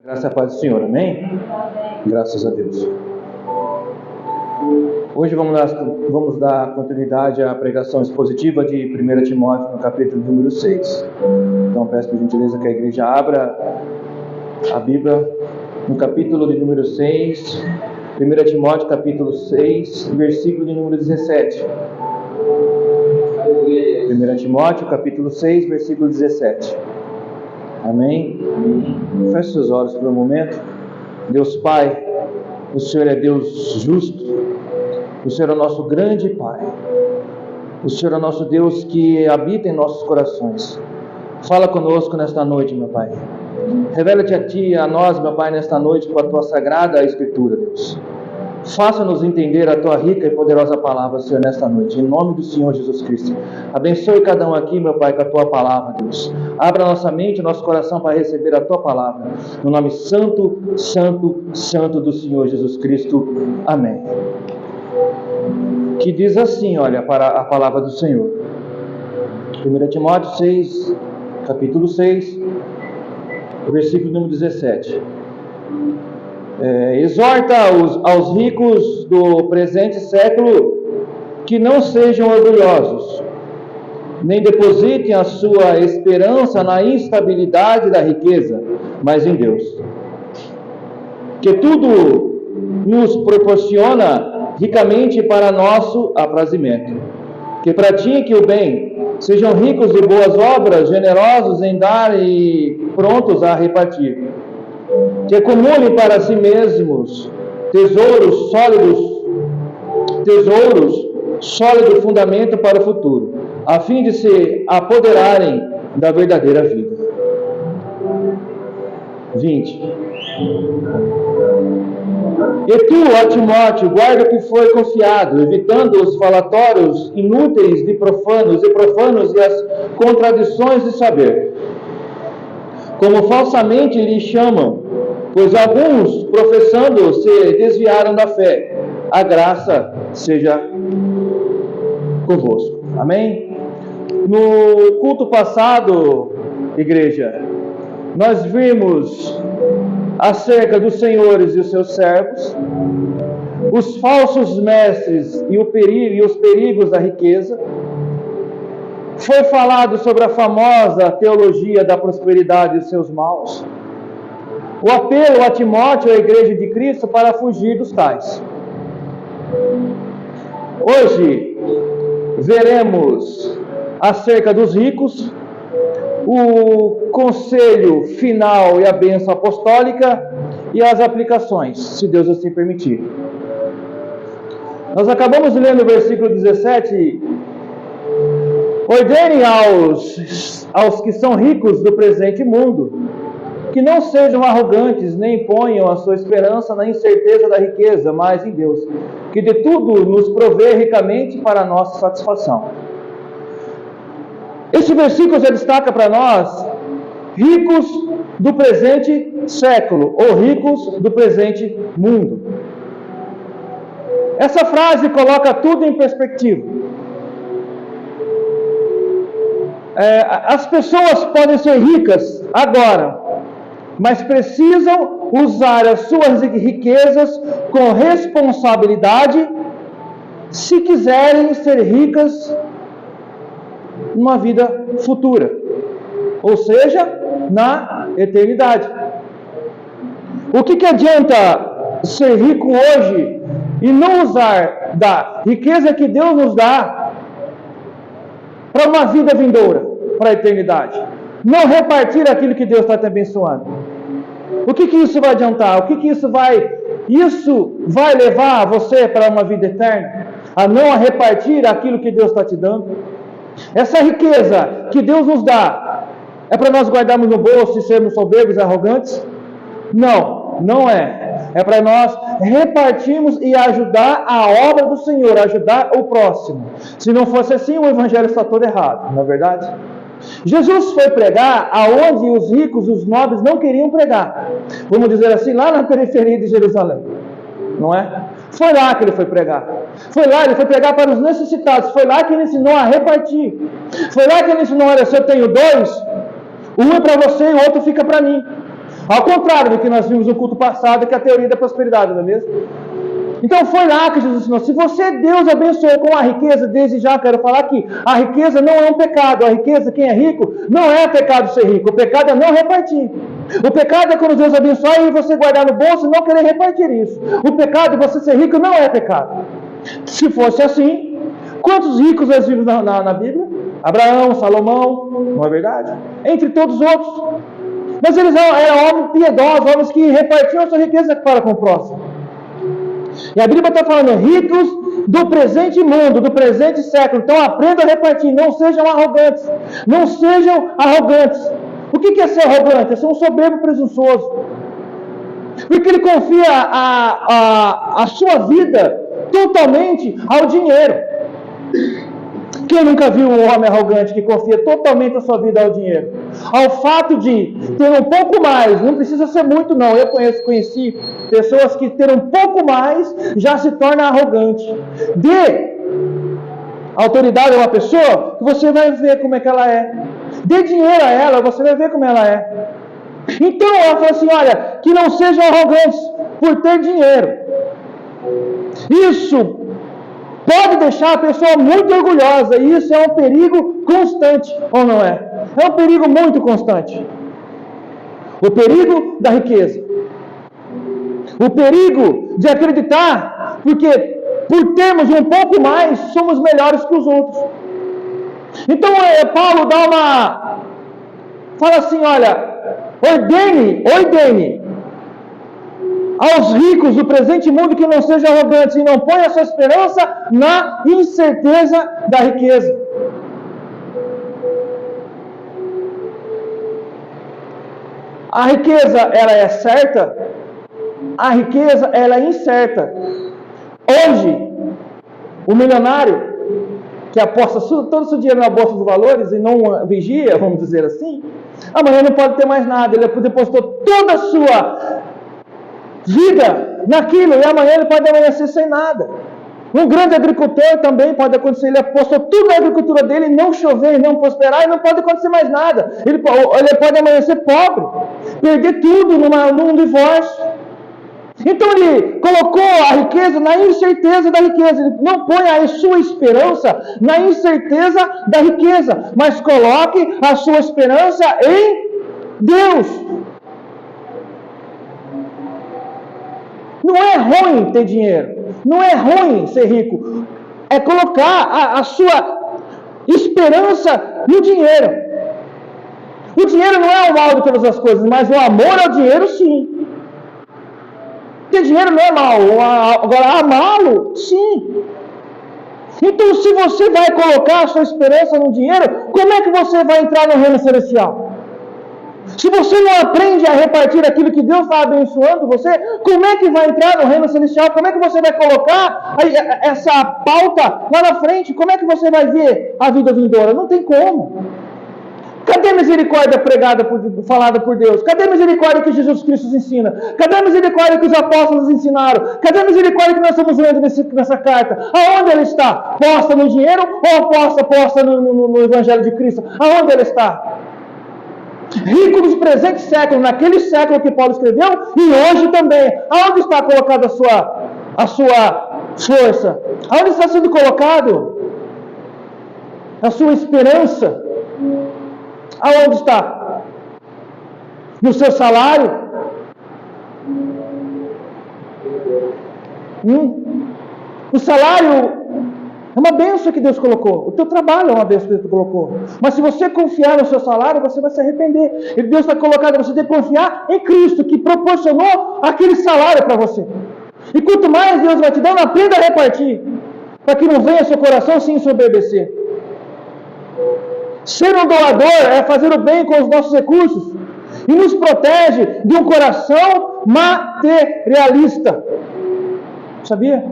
Graças a paz do Senhor, amém? Graças a Deus. Hoje vamos dar continuidade à pregação expositiva de 1 Timóteo, no capítulo número 6. Então peço por gentileza que a igreja abra a Bíblia no capítulo de número 6, 1 Timóteo capítulo 6, versículo de número 17. 1 Timóteo capítulo 6, versículo 17. Amém? Feche seus olhos por um momento. Deus Pai, o Senhor é Deus justo, o Senhor é o nosso grande Pai, o Senhor é o nosso Deus que habita em nossos corações. Fala conosco nesta noite, meu Pai. Revela-te a Ti, a nós, meu Pai, nesta noite com a Tua sagrada Escritura, Deus. Faça-nos entender a Tua rica e poderosa palavra, Senhor, nesta noite, em nome do Senhor Jesus Cristo. Abençoe cada um aqui, meu Pai, com a Tua palavra, Deus. Abra nossa mente, nosso coração para receber a Tua palavra, no nome santo, santo, santo do Senhor Jesus Cristo. Amém. Que diz assim, olha, para a palavra do Senhor. 1 Timóteo 6, capítulo 6, versículo número 17. Exorta aos ricos do presente século que não sejam orgulhosos, nem depositem a sua esperança na instabilidade da riqueza, mas em Deus, que tudo nos proporciona ricamente para nosso aprazimento. Que pratiquem o bem, sejam ricos de boas obras, generosos em dar e prontos a repartir. Que acumulem para si mesmos tesouros sólido fundamento para o futuro, a fim de se apoderarem da verdadeira vida. 20. E tu, ó Timóteo, guarda o que foi confiado, evitando os falatórios inúteis de profanos e as contradições de saber, como falsamente lhe chamam, pois alguns, professando, se desviaram da fé. A graça seja convosco. Amém? No culto passado, igreja, nós vimos acerca dos senhores e os seus servos, os falsos mestres e os perigos da riqueza. Foi falado sobre a famosa teologia da prosperidade e seus maus. O apelo a Timóteo, a igreja de Cristo, para fugir dos tais. Hoje veremos acerca dos ricos, o conselho final e a bênção apostólica e as aplicações, se Deus assim permitir. Nós acabamos de ler no versículo 17: ordenem aos que são ricos do presente mundo, que não sejam arrogantes, nem ponham a sua esperança na incerteza da riqueza, mas em Deus, que de tudo nos provê ricamente para a nossa satisfação. Esse versículo já destaca para nós ricos do presente século, ou ricos do presente mundo. Essa frase coloca tudo em perspectiva. As pessoas podem ser ricas agora, mas precisam usar as suas riquezas com responsabilidade se quiserem ser ricas numa vida futura, ou seja, na eternidade. O que adianta ser rico hoje e não usar da riqueza que Deus nos dá para uma vida vindoura, para a eternidade? Não repartir aquilo que Deus está te abençoando. O que isso vai adiantar? O que isso vai... Isso vai levar você para uma vida eterna? A não repartir aquilo que Deus está te dando? Essa riqueza que Deus nos dá é para nós guardarmos no bolso e sermos soberbos e arrogantes? Não, não é. É para nós repartirmos e ajudar a obra do Senhor, ajudar o próximo. Se não fosse assim, o evangelho está todo errado, não é verdade? Jesus foi pregar aonde os ricos, os nobres não queriam pregar. Vamos dizer assim, lá na periferia de Jerusalém. Não é? Foi lá que ele foi pregar. Ele foi pregar para os necessitados. Foi lá que ele ensinou a repartir. Foi lá que ele ensinou, olha, se eu tenho 2, um é para você e o outro fica para mim. Ao contrário do que nós vimos no culto passado, que é a teoria da prosperidade, não é mesmo? Então foi lá que Jesus ensinou. Se você, Deus abençoou com a riqueza, desde já quero falar que a riqueza não é um pecado. A riqueza, quem é rico, não é pecado ser rico. O pecado é não repartir. O pecado é quando Deus abençoar e você guardar no bolso e não querer repartir isso. O pecado de você ser rico não é pecado. Se fosse assim, quantos ricos nós vimos na Bíblia? Abraão, Salomão, não é verdade? Entre todos os outros. Mas eles eram homens piedosos, homens que repartiam a sua riqueza para com o próximo. E a Bíblia está falando, ricos do presente mundo, do presente século. Então aprendam a repartir, não sejam arrogantes. Não sejam arrogantes. O que é ser arrogante? É ser um soberbo presunçoso. Porque ele confia a sua vida totalmente ao dinheiro. Quem nunca viu um homem arrogante que confia totalmente a sua vida ao dinheiro? Ao fato de ter um pouco mais, não precisa ser muito não, eu conheci pessoas que ter um pouco mais já se torna arrogante. Dê autoridade a uma pessoa que você vai ver como é que ela é. Dê dinheiro a ela, você vai ver como ela é. Então ela fala assim, olha, que não sejam arrogantes por ter dinheiro. Isso pode deixar a pessoa muito orgulhosa, e isso é um perigo constante, ou não é? É um perigo muito constante. O perigo da riqueza. O perigo de acreditar, porque por termos um pouco mais, somos melhores que os outros. Então Paulo fala assim, olha, ordene aos ricos do presente mundo que não sejam arrogantes e não ponham a sua esperança na incerteza da riqueza. A riqueza, ela é certa, a riqueza, ela é incerta. Hoje, o milionário que aposta todo o seu dinheiro na bolsa de valores e não vigia, vamos dizer assim, amanhã não pode ter mais nada, ele depositou toda a sua vida naquilo, e amanhã ele pode amanhecer sem nada. Um grande agricultor também pode acontecer, ele apostou tudo na agricultura dele, não chover, não prosperar, e não pode acontecer mais nada. Ele pode amanhecer pobre, perder tudo num divórcio. Então ele colocou a riqueza na incerteza da riqueza. Ele não põe a sua esperança na incerteza da riqueza, mas coloque a sua esperança em Deus. Não é ruim ter dinheiro, não é ruim ser rico, é colocar a sua esperança no dinheiro. O dinheiro não é o mal de todas as coisas, mas o amor ao dinheiro sim. Ter dinheiro não é mal, agora amá-lo sim. Então se você vai colocar a sua esperança no dinheiro, como é que você vai entrar no reino celestial? Se você não aprende a repartir aquilo que Deus está abençoando você, como é que vai entrar no reino celestial? Como é que você vai colocar essa pauta lá na frente? Como é que você vai ver a vida vindoura? Não tem como. Cadê a misericórdia falada por Deus? Cadê a misericórdia que Jesus Cristo nos ensina? Cadê a misericórdia que os apóstolos ensinaram? Cadê a misericórdia que nós estamos lendo nessa carta? Aonde ela está? Posta no dinheiro ou posta no Evangelho de Cristo? Aonde ela está? Rico dos presentes séculos, naquele século que Paulo escreveu, e hoje também. Aonde está colocada a sua força? Aonde está sendo colocado a sua esperança? Aonde está? No seu salário? O salário é uma bênção que Deus colocou. O teu trabalho é uma bênção que Deus colocou. Mas se você confiar no seu salário, você vai se arrepender. E Deus está colocado, você tem que confiar em Cristo, que proporcionou aquele salário para você. E quanto mais Deus vai te dando, aprenda a repartir, para que não venha seu coração se ensoberbecer. Ser um doador é fazer o bem com os nossos recursos e nos protege de um coração materialista. Sabia?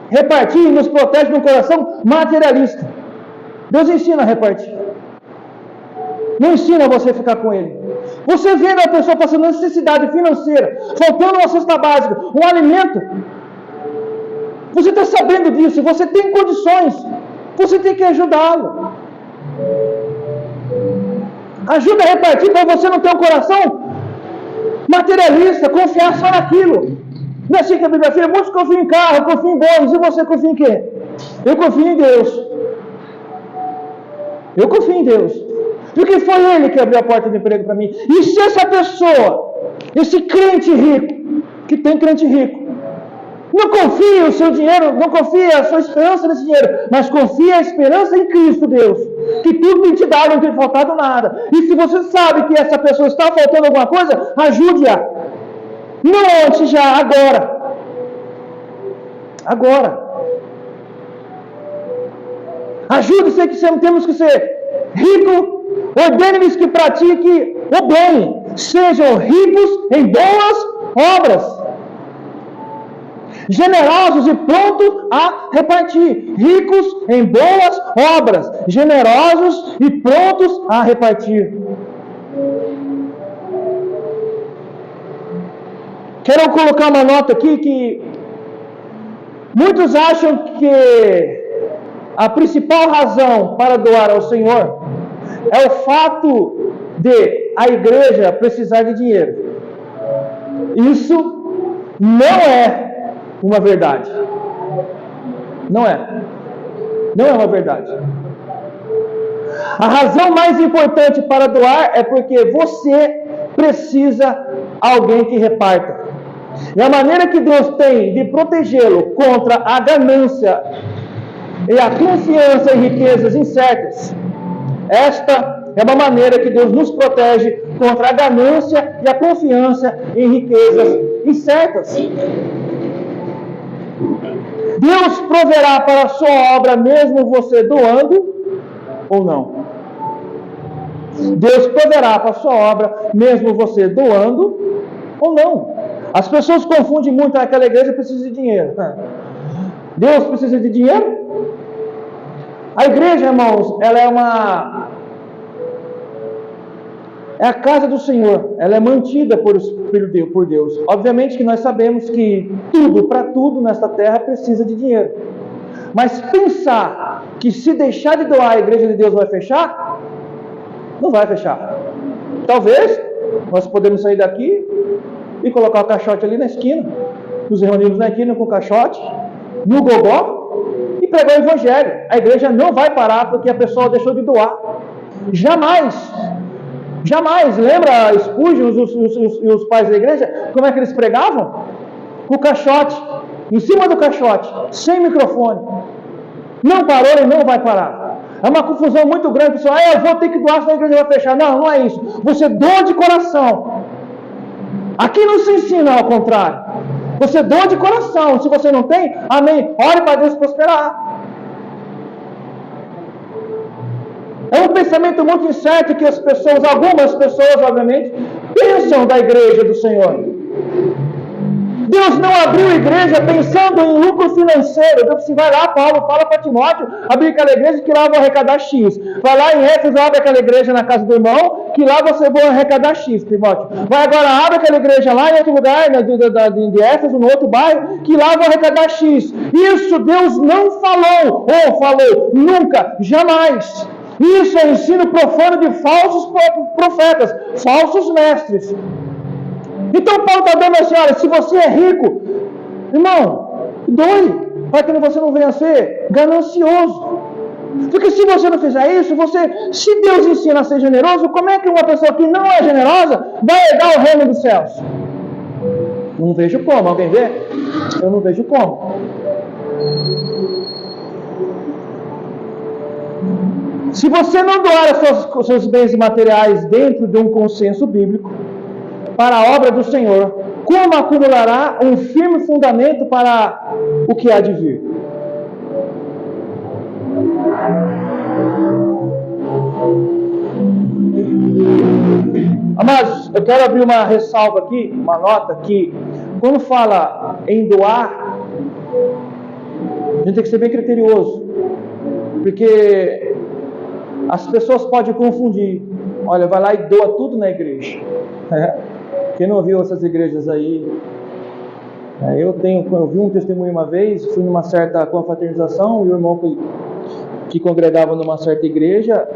Repartir nos protege de um coração materialista. Deus ensina a repartir. Não ensina você a ficar com Ele. Você vendo a pessoa passando necessidade financeira, faltando uma cesta básica, um alimento. Você está sabendo disso, você tem condições. Você tem que ajudá-lo. Ajuda a repartir para você não ter um coração materialista, confiar só naquilo. Não é assim que a Bíblia fala, muitos confiam em carro, confiam em bônus, e você confia em quê? Eu confio em Deus. Eu confio em Deus. Porque foi Ele que abriu a porta de emprego para mim. E se essa pessoa, esse crente rico, que tem crente rico, não confia o seu dinheiro, não confia a sua esperança nesse dinheiro, mas confia a esperança em Cristo, Deus, que tudo tem te dado, não tem faltado nada. E se você sabe que essa pessoa está faltando alguma coisa, ajude-a. Não antes, já, agora. Agora. Ajude-se que temos que ser ricos, ordene-lhes que pratique o bem, sejam ricos em boas obras, generosos e prontos a repartir, ricos em boas obras, generosos e prontos a repartir. Quero colocar uma nota aqui que muitos acham que a principal razão para doar ao Senhor é o fato de a igreja precisar de dinheiro. Isso não é uma verdade. Não é. Não é uma verdade. A razão mais importante para doar é porque você precisa alguém que reparta. E a maneira que Deus tem de protegê-lo contra a ganância e a confiança em riquezas incertas, esta é uma maneira que Deus nos protege contra a ganância e a confiança em riquezas incertas. Deus proverá para a sua obra mesmo você doando ou não. Deus proverá para a sua obra mesmo você doando ou não. As pessoas confundem muito, aquela igreja precisa de dinheiro. Deus precisa de dinheiro? A igreja, irmãos, ela é a casa do Senhor. Ela é mantida por Deus. Obviamente que nós sabemos que tudo, para tudo nesta terra, precisa de dinheiro. Mas pensar que se deixar de doar a igreja de Deus vai fechar, não vai fechar. Talvez nós podemos sair daqui e colocar o caixote ali na esquina, nos reunimos na esquina com o caixote, no gogó, e pregar o evangelho. A igreja não vai parar porque a pessoa deixou de doar. Jamais. Jamais. Lembra Spurgeon e os pais da igreja? Como é que eles pregavam? Com o caixote, em cima do caixote, sem microfone. Não parou e não vai parar. É uma confusão muito grande. Pessoal, eu vou ter que doar, senão a igreja vai fechar. Não, não é isso. Você doa de coração. Aqui não se ensina ao contrário. Você doa de coração. Se você não tem, amém. Ore para Deus prosperar. É um pensamento muito incerto que algumas pessoas, obviamente, pensam da igreja do Senhor. Deus não abriu a igreja pensando em lucro financeiro. Deus disse, vai lá, Paulo, fala para Timóteo, abrir aquela igreja que lá vou arrecadar X. Vai lá em Éfeso, abre aquela igreja na casa do irmão, que lá você vai arrecadar X, Timóteo. Vai agora, abre aquela igreja lá em outro lugar, de Éfeso, no outro bairro, que lá vou arrecadar X. Isso Deus não falou, ou falou, nunca, jamais. Isso é ensino profano de falsos profetas, falsos mestres. Então Paulo está dando assim, olha, se você é rico, irmão, doe, para que você não venha a ser ganancioso. Porque se você não fizer isso, se Deus ensina a ser generoso, como é que uma pessoa que não é generosa vai herdar o reino dos céus? Não vejo como, alguém vê? Eu não vejo como. Se você não doar os seus bens materiais dentro de um consenso bíblico, para a obra do Senhor, como acumulará um firme fundamento para o que há de vir? Amados, eu quero abrir uma ressalva aqui, uma nota que, quando fala em doar, a gente tem que ser bem criterioso, porque as pessoas podem confundir. Olha, vai lá e doa tudo na igreja. Quem não viu essas igrejas aí? Eu vi um testemunho uma vez, fui numa certa confraternização e o irmão que congregava numa certa igreja,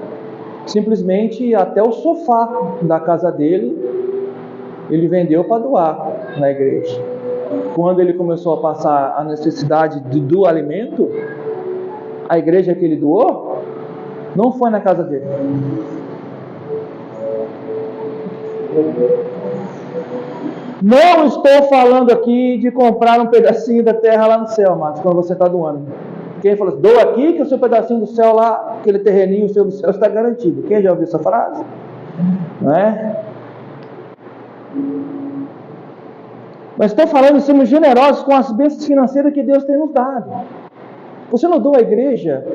simplesmente até o sofá da casa dele ele vendeu para doar na igreja. Quando ele começou a passar a necessidade do alimento, a igreja que ele doou não foi na casa dele. Não estou falando aqui de comprar um pedacinho da terra lá no céu, Marcos, quando você está doando. Quem falou assim, doa aqui que o seu pedacinho do céu lá, aquele terreninho seu do céu está garantido. Quem já ouviu essa frase? Não é? Mas estou falando de sermos generosos com as bênçãos financeiras que Deus tem nos dado. Você não doa à igreja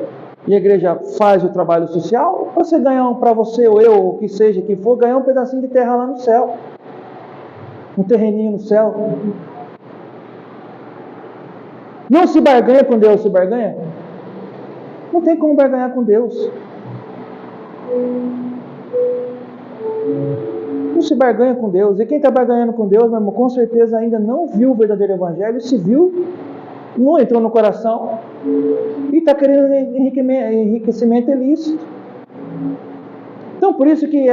e a igreja faz o trabalho social, você ganha para você ou eu, ou que seja, que for, ganhar um pedacinho de terra lá no céu. Um terreninho no céu. Não se barganha com Deus, se barganha? Não tem como barganhar com Deus. Não se barganha com Deus. E quem está barganhando com Deus, meu irmão, com certeza ainda não viu o verdadeiro evangelho, se viu, não entrou no coração e está querendo enriquecimento ilícito. Então, por isso que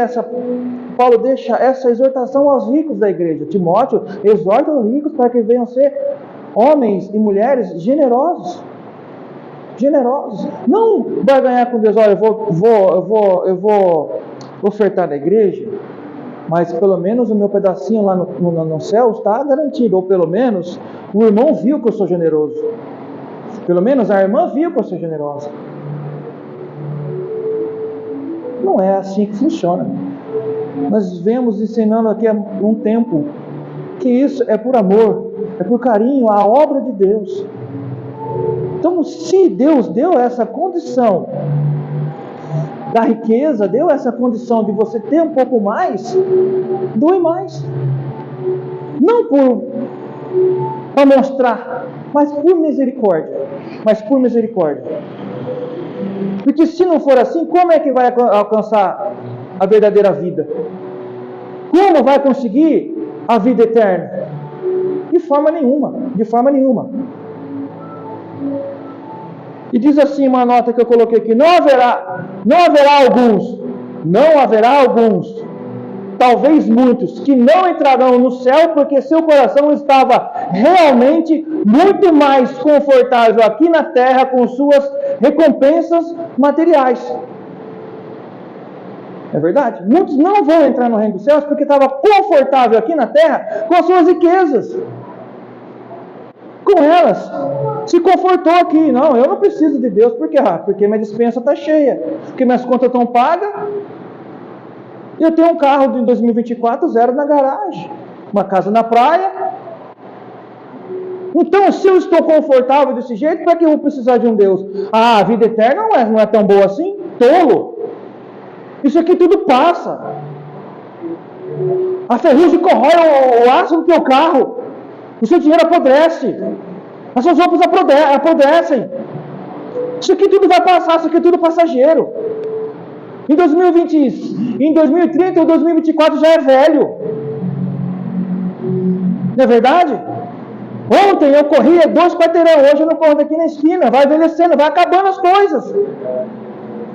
Paulo deixa essa exortação aos ricos da igreja. Timóteo exorta os ricos para que venham ser homens e mulheres generosos. Generosos. Não barganhar com Deus, olha, eu vou ofertar na igreja, mas pelo menos o meu pedacinho lá no céu está garantido. Ou pelo menos o irmão viu que eu sou generoso. Pelo menos a irmã viu que eu sou generosa. Não é assim que funciona. Nós vemos ensinando aqui há um tempo que isso é por amor, é por carinho à obra de Deus. Então, se Deus deu essa condição da riqueza, deu essa condição de você ter um pouco mais, doe mais. Não para mostrar, mas por misericórdia. Porque se não for assim, como é que vai alcançar a verdadeira vida? Como vai conseguir a vida eterna? De forma nenhuma. E diz assim uma nota que eu coloquei aqui, não haverá alguns, talvez muitos, que não entrarão no céu porque seu coração estava realmente muito mais confortável aqui na terra com suas recompensas materiais. É verdade? Muitos não vão entrar no reino dos céus porque estava confortável aqui na terra com as suas riquezas. Com elas. Se confortou aqui. Não, eu não preciso de Deus. Por quê? Porque minha despensa está cheia. Porque minhas contas estão pagas. E eu tenho um carro de 2024 zero na garagem. Uma casa na praia. Então, se eu estou confortável desse jeito, para que eu vou precisar de um Deus? A vida eterna não é tão boa assim? Tolo! Isso aqui tudo passa. A ferrugem corrói o aço do teu carro. O seu dinheiro apodrece. As suas roupas apodrecem. Isso aqui tudo vai passar, isso aqui é tudo passageiro. Em 2030 ou 2024 já é velho. Não é verdade? Ontem eu corria 2 quarteirão, hoje eu não corro daqui na esquina. Vai envelhecendo, vai acabando as coisas.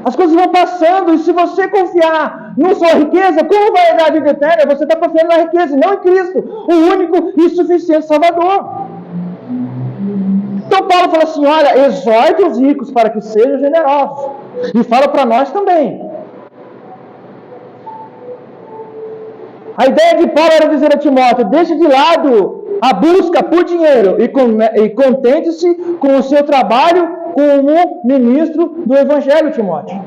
As coisas vão passando, e se você confiar na sua riqueza, como vai herdar a vida eterna? Você está confiando na riqueza, não em Cristo, o único e suficiente Salvador. Então Paulo fala assim, olha, exorte os ricos para que sejam generosos. E fala para nós também. A ideia de Paulo era dizer a Timóteo, deixe de lado a busca por dinheiro e contente-se com o seu trabalho como ministro do Evangelho, Timóteo.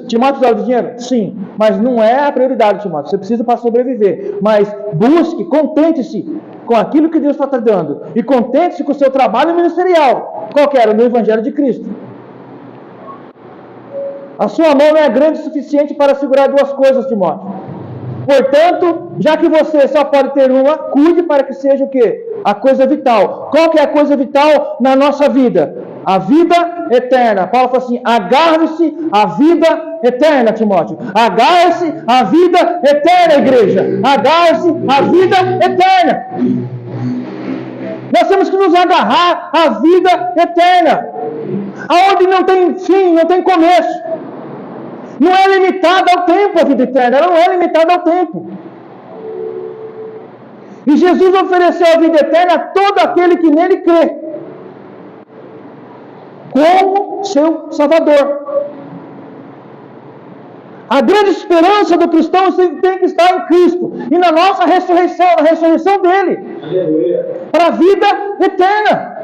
Timóteo precisava de dinheiro? Sim, mas não é a prioridade, Timóteo. Você precisa para sobreviver. Mas busque, contente-se com aquilo que Deus está te dando. E contente-se com o seu trabalho ministerial. Qual que era? No Evangelho de Cristo. A sua mão não é grande o suficiente para segurar 2 coisas, Timóteo. Portanto, já que você só pode ter uma, cuide para que seja o quê? A coisa vital. Qual que é a coisa vital na nossa vida? A vida eterna. Paulo fala assim, agarre-se à vida eterna, Timóteo. Agarre-se à vida eterna, igreja. Agarre-se à vida eterna. Nós temos que nos agarrar à vida eterna. Aonde não tem fim, não tem começo. Não é limitada ao tempo a vida eterna, ela não é limitada ao tempo. E Jesus ofereceu a vida eterna a todo aquele que nele crê, como seu Salvador. A grande esperança do cristão tem que estar em Cristo e na nossa ressurreição, na ressurreição dele, para a vida eterna.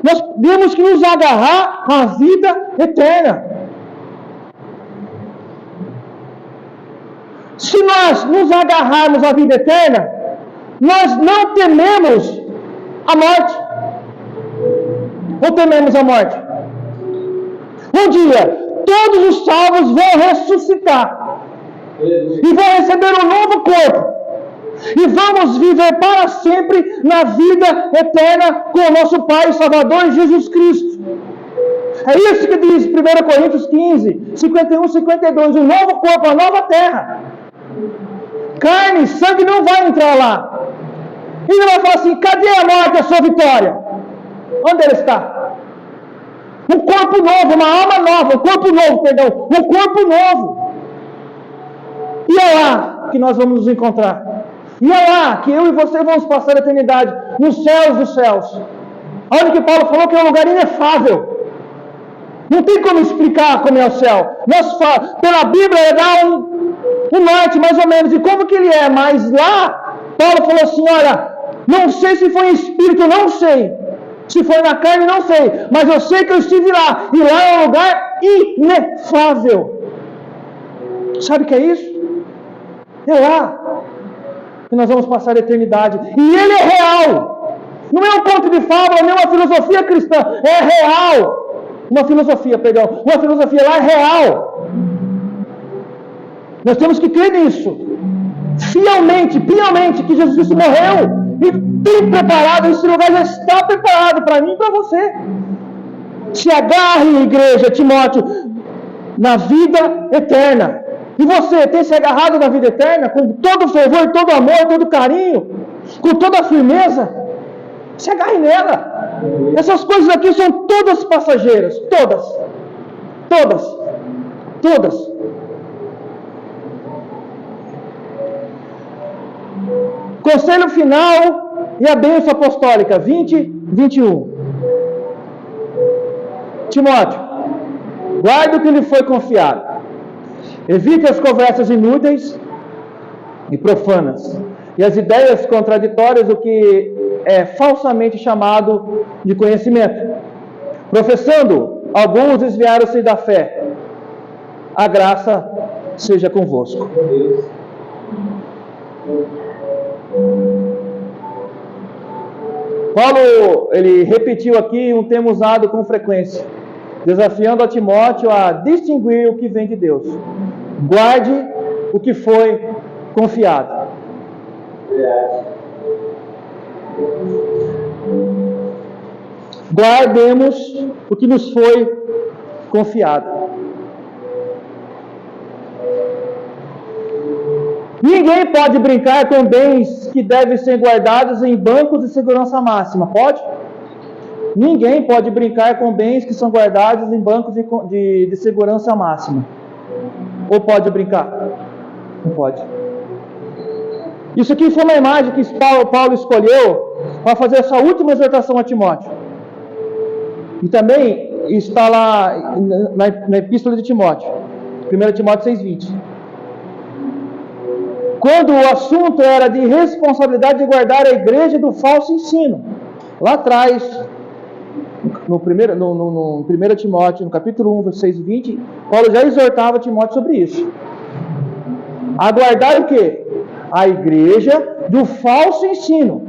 Nós temos que nos agarrar à vida eterna. Se nós nos agarrarmos à vida eterna, nós não tememos a morte. Ou tememos a morte? Um dia, todos os salvos vão ressuscitar e vão receber um novo corpo. E vamos viver para sempre na vida eterna com o nosso Pai e Salvador Jesus Cristo. É isso que diz 1 Coríntios 15, 51, 52. Um novo corpo, uma nova terra. Carne, sangue não vai entrar lá. E ele vai falar assim: cadê a morte, a sua vitória? Onde ele está? Um corpo novo, uma alma nova, um corpo novo, perdão, um corpo novo. E é lá que nós vamos nos encontrar. E é lá que eu e você vamos passar a eternidade, nos céus dos céus. Olha que Paulo falou que é um lugar inefável. Não tem como explicar como é o céu. Pela Bíblia ele dá um norte mais ou menos de como que ele é, mas lá Paulo falou assim: olha, não sei se foi em espírito, não sei. Se foi na carne, não sei. Mas eu sei que eu estive lá. E lá é um lugar inefável. Sabe o que é isso? É lá que nós vamos passar a eternidade. E ele é real. Não é um conto de fábula, nem uma filosofia cristã. É real. Uma filosofia lá é real. Nós temos que crer nisso. Fielmente, piamente, que Jesus Cristo morreu. E bem preparado, esse lugar já está preparado para mim e para você. Se agarre, igreja, Timóteo, na vida eterna. E você tem se agarrado na vida eterna com todo o fervor, todo o amor, todo o carinho, com toda a firmeza? Se agarre nela. Essas coisas aqui são todas passageiras. Todas. Conselho final e a bênção apostólica, 20:21. Timóteo, guarde o que lhe foi confiado. Evite as conversas inúteis e profanas e as ideias contraditórias, o que é falsamente chamado de conhecimento. Professando, alguns desviaram-se da fé. A graça seja convosco. Paulo, ele repetiu aqui um termo usado com frequência, desafiando a Timóteo a distinguir o que vem de Deus. Guarde o que foi confiado. Guardemos o que nos foi confiado. Ninguém pode brincar com bens que devem ser guardados em bancos de segurança máxima. Pode? Ninguém pode brincar com bens que são guardados em bancos de segurança máxima. Ou pode brincar? Não pode. Isso aqui foi uma imagem que Paulo escolheu para fazer essa última exortação a Timóteo. E também está lá na Epístola de Timóteo, 1 Timóteo 6:20. Quando o assunto era de responsabilidade de guardar a igreja do falso ensino. Lá atrás, no 1 Timóteo, no capítulo 1, versículo 6 e 20, Paulo já exortava Timóteo sobre isso. A guardar o quê? A igreja do falso ensino.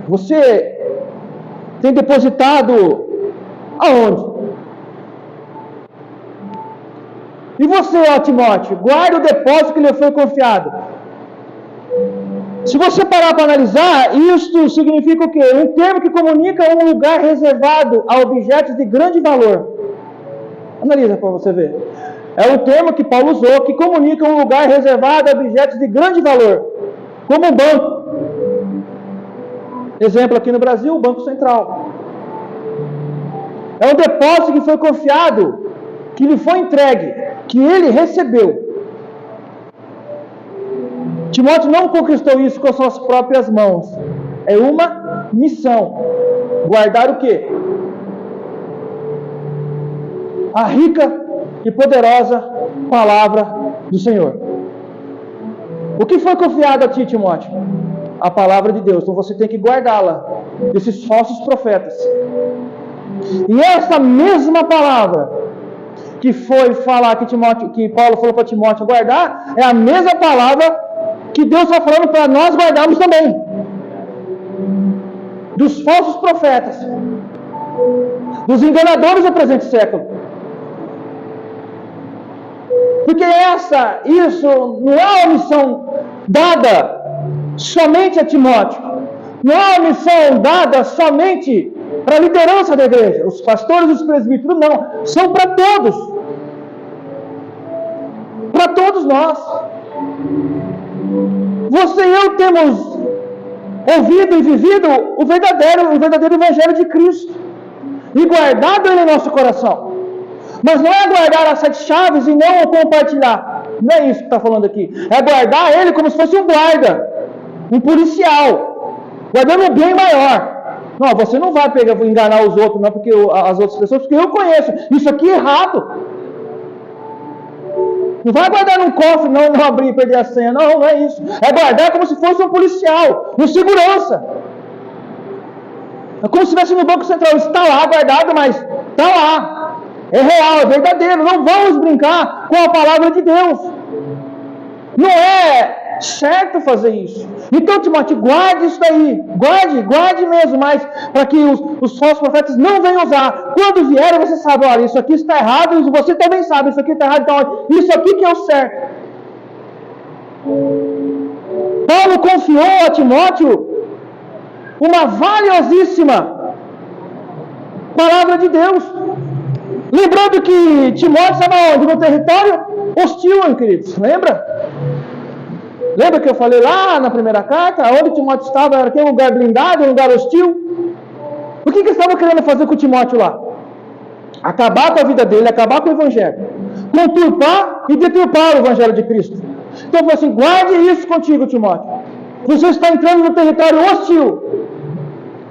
Você tem depositado aonde? E você, ó Timóteo, guarda o depósito que lhe foi confiado. Se você parar para analisar, isto significa o quê? Um termo que comunica um lugar reservado a objetos de grande valor. Analisa para você ver. É um termo que Paulo usou, que comunica um lugar reservado a objetos de grande valor, como um banco. Exemplo aqui no Brasil, o Banco Central. É um depósito que foi confiado, que lhe foi entregue, que ele recebeu. Timóteo não conquistou isso com suas próprias mãos. É uma missão. Guardar o quê? A rica e poderosa palavra do Senhor. O que foi confiado a ti, Timóteo? A palavra de Deus. Então você tem que guardá-la desses falsos profetas. E essa mesma palavra que foi falar que Paulo falou para Timóteo guardar, é a mesma palavra que Deus está falando para nós guardarmos também. Dos falsos profetas, dos enganadores do presente século. Porque isso não é uma missão dada somente a Timóteo. Não é uma missão dada somente para a liderança da igreja, os pastores e os presbíteros, não. São para todos. Para todos nós. Você e eu temos ouvido e vivido o verdadeiro Evangelho de Cristo. E guardado ele em nosso coração. Mas não é guardar as 7 chaves e não compartilhar. Não é isso que está falando aqui. É guardar ele como se fosse um guarda. Um policial. Guardando um bem maior. Não, você não vai enganar os outros, não, porque as outras pessoas, porque eu conheço. Isso aqui é errado. Não vai guardar num cofre, não abrir e perder a senha. Não, não é isso. É guardar como se fosse um policial. Um segurança. É como se estivesse no Banco Central. Está lá guardado, mas está lá. É real, é verdadeiro. Não vamos brincar com a palavra de Deus. Não é certo fazer isso. Então, Timóteo, guarde isso daí. Guarde mesmo, mas para que os falsos profetas não venham usar. Quando vierem, você sabe, olha, isso aqui está errado, e você também sabe, isso aqui está errado, então olha, isso aqui que é o certo. Paulo confiou a Timóteo uma valiosíssima palavra de Deus. Lembrando que Timóteo estava onde? No território hostil, queridos. Lembra? Lembra que eu falei lá na primeira carta? Onde Timóteo estava era um lugar blindado, um lugar hostil. O que estavam querendo fazer com Timóteo lá? Acabar com a vida dele, acabar com o Evangelho. Conturpar e deturpar o Evangelho de Cristo. Então eu falei assim, guarde isso contigo, Timóteo. Você está entrando no território hostil.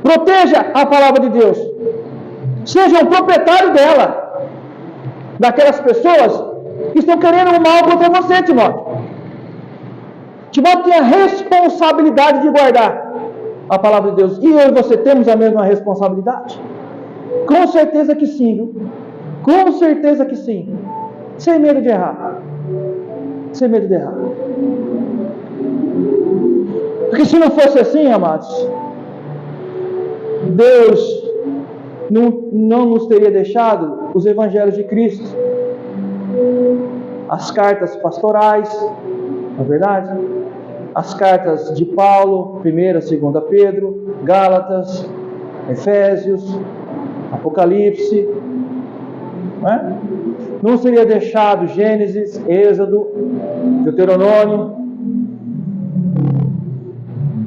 Proteja a palavra de Deus. Seja um proprietário dela. Daquelas pessoas que estão querendo o mal contra você, Timóteo. Timóteo tem a responsabilidade de guardar a palavra de Deus. E eu e você temos a mesma responsabilidade? Com certeza que sim, viu? Com certeza que sim. Sem medo de errar. Sem medo de errar. Porque se não fosse assim, amados, Deus não nos teria deixado os evangelhos de Cristo, as cartas pastorais, não é verdade? As cartas de Paulo, 1ª, 2ª Pedro, Gálatas, Efésios, Apocalipse, não é? Não seria deixado Gênesis, Êxodo, Deuteronômio,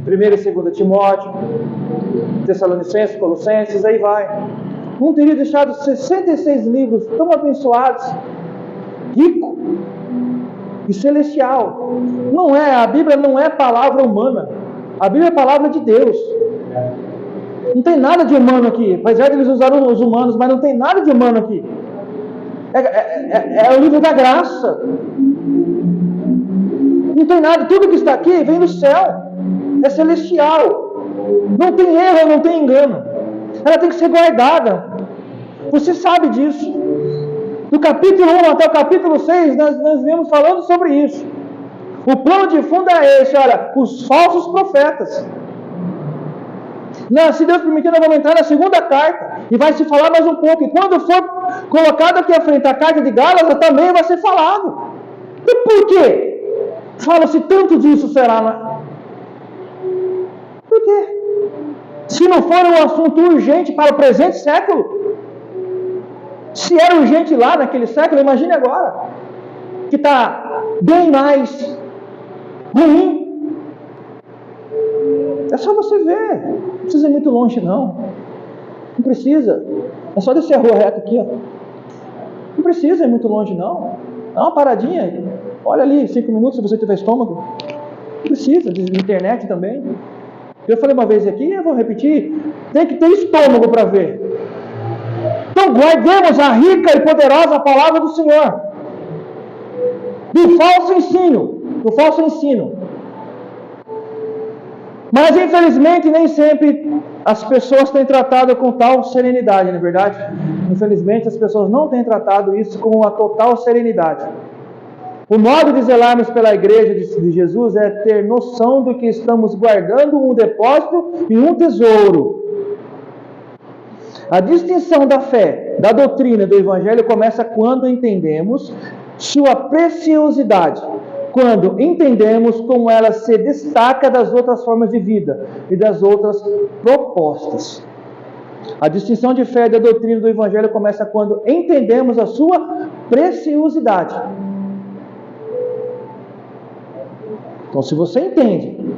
1ª e 2ª Timóteo, Tessalonicenses, Colossenses, aí vai. Não teria deixado 66 livros tão abençoados, rico e celestial. Não é, a Bíblia não é palavra humana. A Bíblia é palavra de Deus. Não tem nada de humano aqui. Apesar de eles usaram os humanos, mas não tem nada de humano aqui. É o livro da graça. Não tem nada. Tudo que está aqui vem do céu. É celestial. Não tem erro, não tem engano. Ela tem que ser guardada. Você sabe disso. Do capítulo 1 até o capítulo 6, nós vemos falando sobre isso. O plano de fundo é esse, olha, os falsos profetas. Se Deus permitir, nós vamos entrar na 2ª carta. E vai se falar mais um pouco. E quando for colocado aqui à frente a carta de Gálatas, também vai ser falado. E por quê? Fala-se tanto disso, será? Por quê? Se não for um assunto urgente para o presente século, se era urgente lá naquele século, imagine agora, que está bem mais ruim. É só você ver, não precisa ir muito longe não. Não precisa. É só descer a rua reta aqui, ó. Não precisa ir muito longe, não. Dá uma paradinha. Olha ali, 5 minutos se você tiver estômago. Não precisa, de internet também. Eu falei uma vez aqui, eu vou repetir. Tem que ter estômago para ver. Então guardemos a rica e poderosa palavra do Senhor. Do falso ensino. Mas infelizmente nem sempre as pessoas têm tratado com tal serenidade, não é verdade? Infelizmente as pessoas não têm tratado isso com uma total serenidade. O modo de zelarmos pela igreja de Jesus é ter noção do que estamos guardando um depósito e um tesouro. A distinção da fé, da doutrina do Evangelho começa quando entendemos sua preciosidade, quando entendemos como ela se destaca das outras formas de vida e das outras propostas. A distinção de fé e da doutrina do Evangelho começa quando entendemos a sua preciosidade. Então, se você entende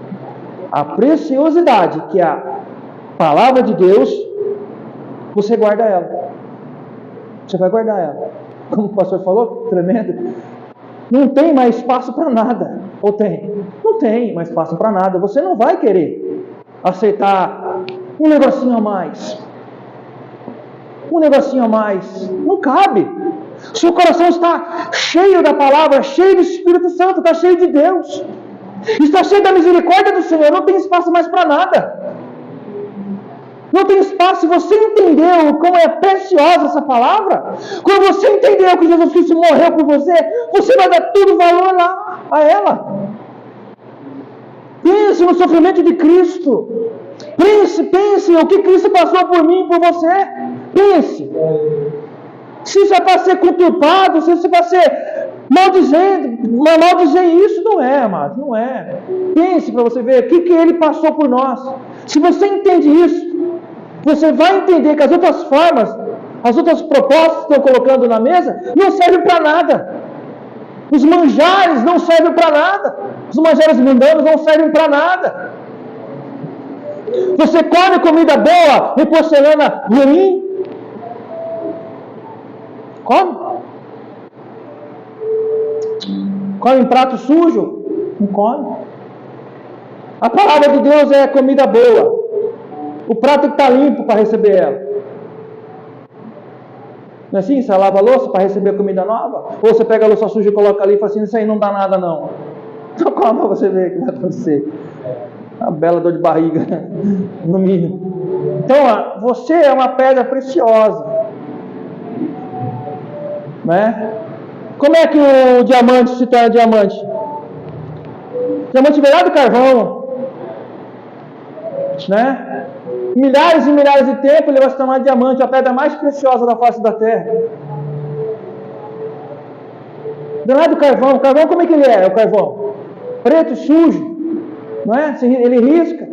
a preciosidade que é a palavra de Deus, você guarda ela. Você vai guardar ela. Como o pastor falou, tremendo. Não tem mais espaço para nada. Ou tem? Não tem mais espaço para nada. Você não vai querer aceitar um negocinho a mais. Um negocinho a mais. Não cabe. Seu coração está cheio da palavra, cheio do Espírito Santo, está cheio de Deus. Está cheio da misericórdia do Senhor. Não tem espaço mais para nada. Não tem espaço. Se você entendeu como é preciosa essa palavra, quando você entendeu que Jesus Cristo morreu por você, você vai dar todo o valor lá a ela. Pense no sofrimento de Cristo. Pense o que Cristo passou por mim e por você. Pense. Se isso é para ser conturbado, se isso é para ser maldizer isso, não é, amado, não é. Pense para você ver o que Ele passou por nós. Se você entende isso, você vai entender que as outras formas, as outras propostas que estão colocando na mesa, não servem para nada. Os manjares não servem para nada. Os manjares mundanos não servem para nada. Você come comida boa em porcelana ruim? Come em prato sujo? Não come. A palavra de Deus é comida boa. O prato que está limpo para receber ela. Não é assim? Você lava a louça para receber a comida nova? Ou você pega a louça suja e coloca ali e fala assim, isso aí não dá nada não. Então come para você ver o que vai acontecer. Uma bela dor de barriga, no mínimo. Então, você é uma pedra preciosa. Né? Como é que o diamante se torna diamante? O diamante veio lá do carvão. Né? Milhares e milhares de tempo ele vai se tornar diamante, a pedra mais preciosa da face da terra. Veio lá do carvão. O carvão, como é que ele é? O carvão preto, sujo. Não é? Ele risca.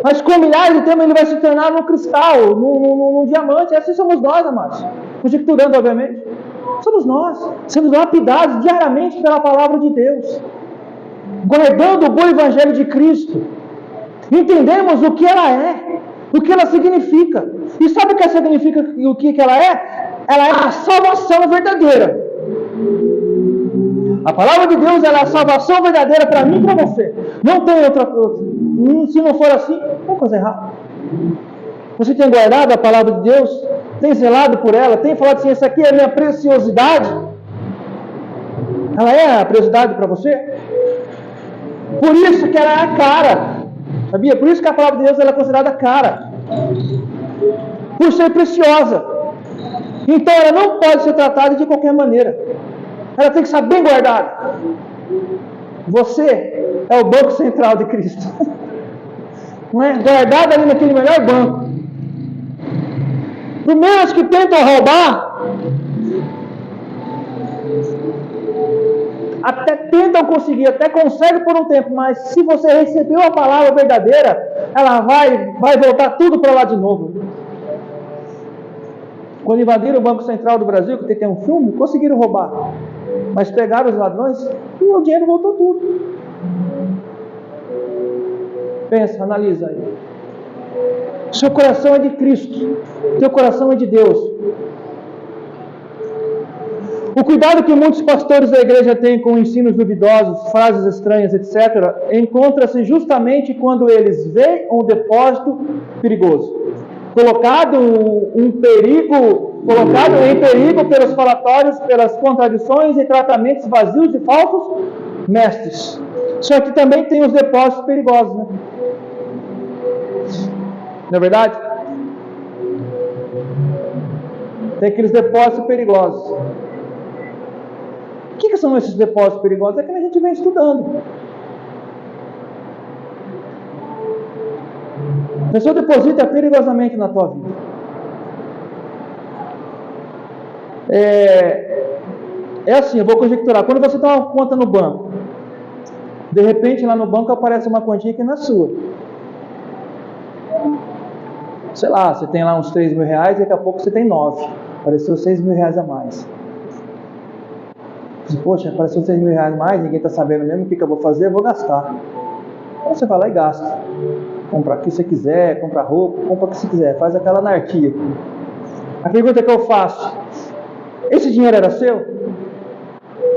Mas com milhares de tempo ele vai se tornar num cristal, num diamante. Assim somos nós, amados. Conjecturando, obviamente. Somos nós, sendo lapidados diariamente pela palavra de Deus, guardando o bom evangelho de Cristo. Entendemos o que ela é, o que ela significa. E sabe o que ela significa, o que ela é? Ela é a salvação verdadeira. A palavra de Deus ela é a salvação verdadeira para mim e para você. Não tem outra coisa. Se não for assim, tem coisa errada. Você tem guardado a palavra de Deus? Tem zelado por ela? Tem falado assim, essa aqui é a minha preciosidade? Ela é a preciosidade para você? Por isso que ela é a cara. Sabia? Por isso que a palavra de Deus ela é considerada cara. Por ser preciosa. Então ela não pode ser tratada de qualquer maneira. Ela tem que estar bem guardada. Você é o banco central de Cristo. Não é? Guardada ali naquele melhor banco. Primeiros que tentam roubar, até tentam conseguir, até conseguem por um tempo, mas se você recebeu a palavra verdadeira, ela vai voltar tudo para lá de novo. Quando invadiram o Banco Central do Brasil, que tem um filme, conseguiram roubar. Mas pegaram os ladrões e o dinheiro voltou tudo. Pensa, analisa aí. Seu coração é de Cristo, teu coração é de Deus. O cuidado que muitos pastores da igreja têm com ensinos duvidosos, frases estranhas, etc., encontra-se justamente quando eles veem um depósito perigoso, colocado em perigo pelos falatórios, pelas contradições e tratamentos vazios de falsos mestres. Só que também tem os depósitos perigosos, né? Não é verdade? Tem aqueles depósitos perigosos. O que são esses depósitos perigosos? É que a gente vem estudando. A pessoa deposita perigosamente na tua vida. É assim, eu vou conjecturar. Quando você tem uma conta no banco, de repente lá no banco aparece uma continha que não é sua. Sei lá, você tem lá uns 3 mil reais e daqui a pouco você tem 9. Apareceu 6 mil reais a mais. Poxa, apareceu 6 mil reais a mais, ninguém está sabendo mesmo o que eu vou fazer, eu vou gastar. Então você vai lá e gasta. Compra o que você quiser, compra roupa, compra o que você quiser, faz aquela anarquia. A pergunta que eu faço: esse dinheiro era seu?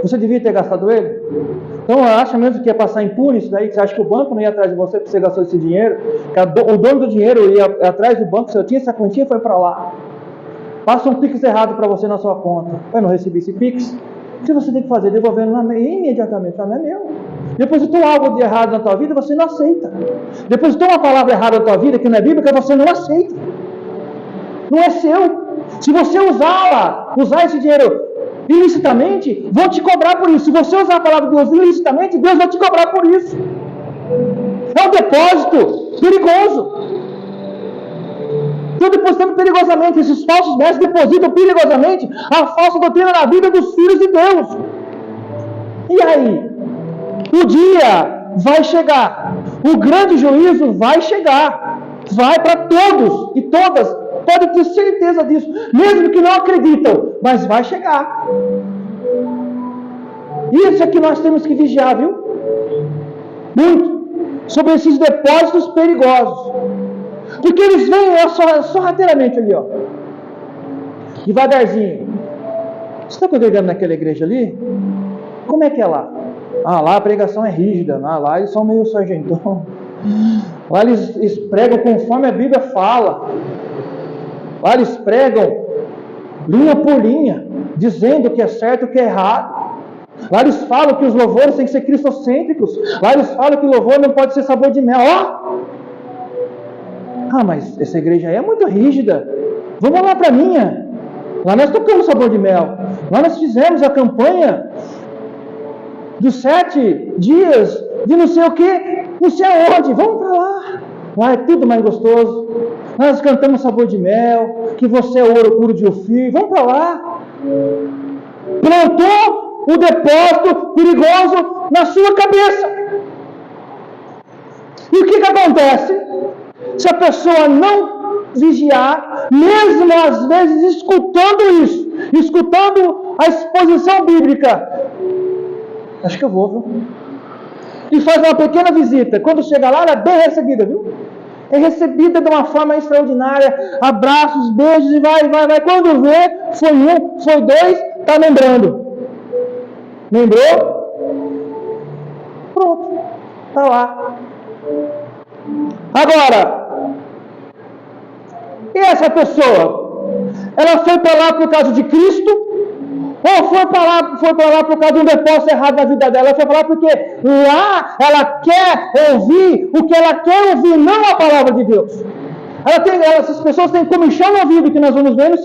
Você devia ter gastado ele? Então acha mesmo que ia passar impune isso daí? Você acha que o banco não ia atrás de você porque você gastou esse dinheiro? O dono do dinheiro ia atrás do banco, se eu tinha essa quantia, foi para lá. Passa um Pix errado para você na sua conta. Eu não recebi esse Pix. O que você tem que fazer? Devolvendo imediatamente. Não é meu. Depositou algo de errado na tua vida, você não aceita. Depositou uma palavra errada na tua vida, que não é bíblica, você não aceita. Não é seu. Se você usar esse dinheiro ilicitamente, vão te cobrar por isso. Se você usar a palavra de Deus ilicitamente, Deus vai te cobrar por isso. É um depósito perigoso. Estão depositando perigosamente. Esses falsos mestres depositam perigosamente a falsa doutrina na vida dos filhos de Deus. E aí? O dia vai chegar. O grande juízo vai chegar. Vai para todos e todas. Pode ter certeza disso. Mesmo que não acreditam. Mas vai chegar. Isso é que nós temos que vigiar, viu? Muito. Sobre esses depósitos perigosos. Porque eles vêm sorrateiramente ali, ó. Devagarzinho. Você está congregando naquela igreja ali? Como é que é lá? Ah, lá a pregação é rígida. Ah, lá eles são meio sargentão. Lá eles pregam conforme a Bíblia fala. Lá eles pregam linha por linha, dizendo o que é certo e o que é errado. Lá eles falam que os louvores têm que ser cristocêntricos. Lá eles falam que o louvor não pode ser sabor de mel. Ó! Ah, mas essa igreja aí é muito rígida. Vamos lá para a minha. Lá nós tocamos sabor de mel. Lá nós fizemos a campanha dos 7 dias de não sei o que, não sei aonde. Vamos para lá. Lá é tudo mais gostoso. Nós cantamos sabor de mel, que você é ouro puro de Ofir. Vamos para lá. Plantou o depósito perigoso na sua cabeça. E o que acontece? Se a pessoa não vigiar, mesmo às vezes escutando isso, escutando a exposição bíblica, acho que eu vou, viu? E faz uma pequena visita. Quando chega lá, ela é bem recebida, viu? É recebida de uma forma extraordinária. Abraços, beijos e vai. Quando vê, foi 1, foi 2, está lembrando. Lembrou? Pronto, está lá. Agora, e essa pessoa? Ela foi para lá por causa de Cristo? Ou foi para lá por causa de um depósito errado na vida dela? Ela foi para lá porque lá ela quer ouvir o que ela quer ouvir, não a palavra de Deus. Essas pessoas têm comichão no ouvido, que nós vamos ver no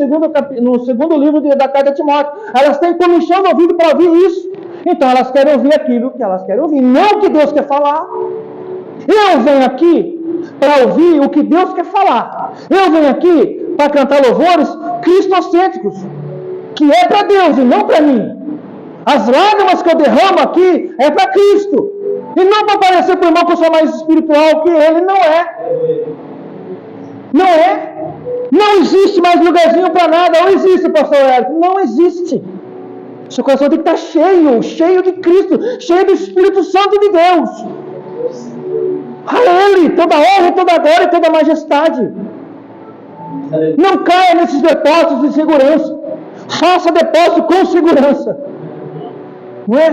segundo livro da carta de Timóteo. Elas têm comichão no ouvido para ouvir isso. Então elas querem ouvir aquilo que elas querem ouvir, não o que Deus quer falar. Eu venho aqui para ouvir o que Deus quer falar. Eu venho aqui para cantar louvores cristocêntricos, que é para Deus e não para mim. As lágrimas que eu derramo aqui é para Cristo. E não para parecer para o irmão que eu sou mais espiritual que ele. Não é. Não é. Não existe mais lugarzinho para nada. Ou existe, pastor Érico? Não existe. Seu coração tem que estar cheio de Cristo, cheio do Espírito Santo de Deus. A Ele toda honra, toda glória e toda majestade. Não caia nesses depósitos de segurança. Faça depósito com segurança. Não é?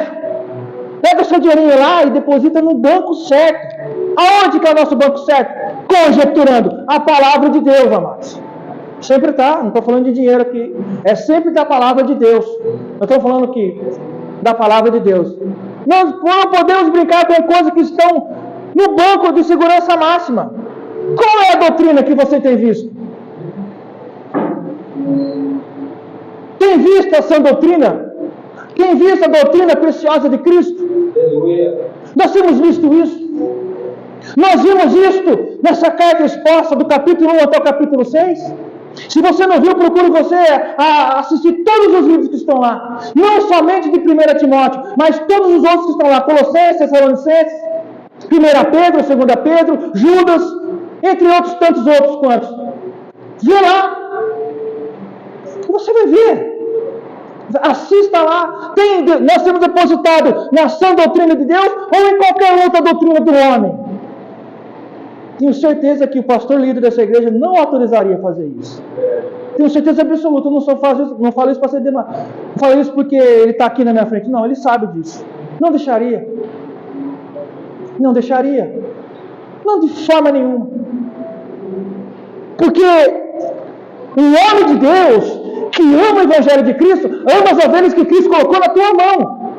Pega o seu dinheirinho lá e deposita no banco certo. Aonde que é o nosso banco certo? Conjecturando a palavra de Deus, amados. Sempre está, não estou falando de dinheiro aqui. É sempre da palavra de Deus. Eu estou falando aqui da palavra de Deus. Nós não podemos brincar com coisas que estão no banco de segurança máxima. Qual é a doutrina que você tem visto? Tem visto a sã doutrina? Tem visto a doutrina preciosa de Cristo? Nós temos visto isso. Nós vimos isto nessa carta exposta do capítulo 1 até o capítulo 6. Se você não viu, procure você assistir todos os livros que estão lá. Não somente de 1 Timóteo, mas todos os outros que estão lá. Colossenses, Tessalonicenses, 1 Pedro, 2 Pedro, Judas, entre outros tantos outros quantos. Vê lá. Você vai ver. Assista lá. Nós temos depositado na sã doutrina de Deus ou em qualquer outra doutrina do homem. Tenho certeza que o pastor líder dessa igreja não autorizaria fazer isso. Tenho certeza absoluta. Eu não falo isso para ser demais. Não falo isso porque ele está aqui na minha frente. Não, ele sabe disso. Não deixaria. Não deixaria. Não de forma nenhuma. Porque o homem de Deus que ama o Evangelho de Cristo, ama as ovelhas que Cristo colocou na tua mão.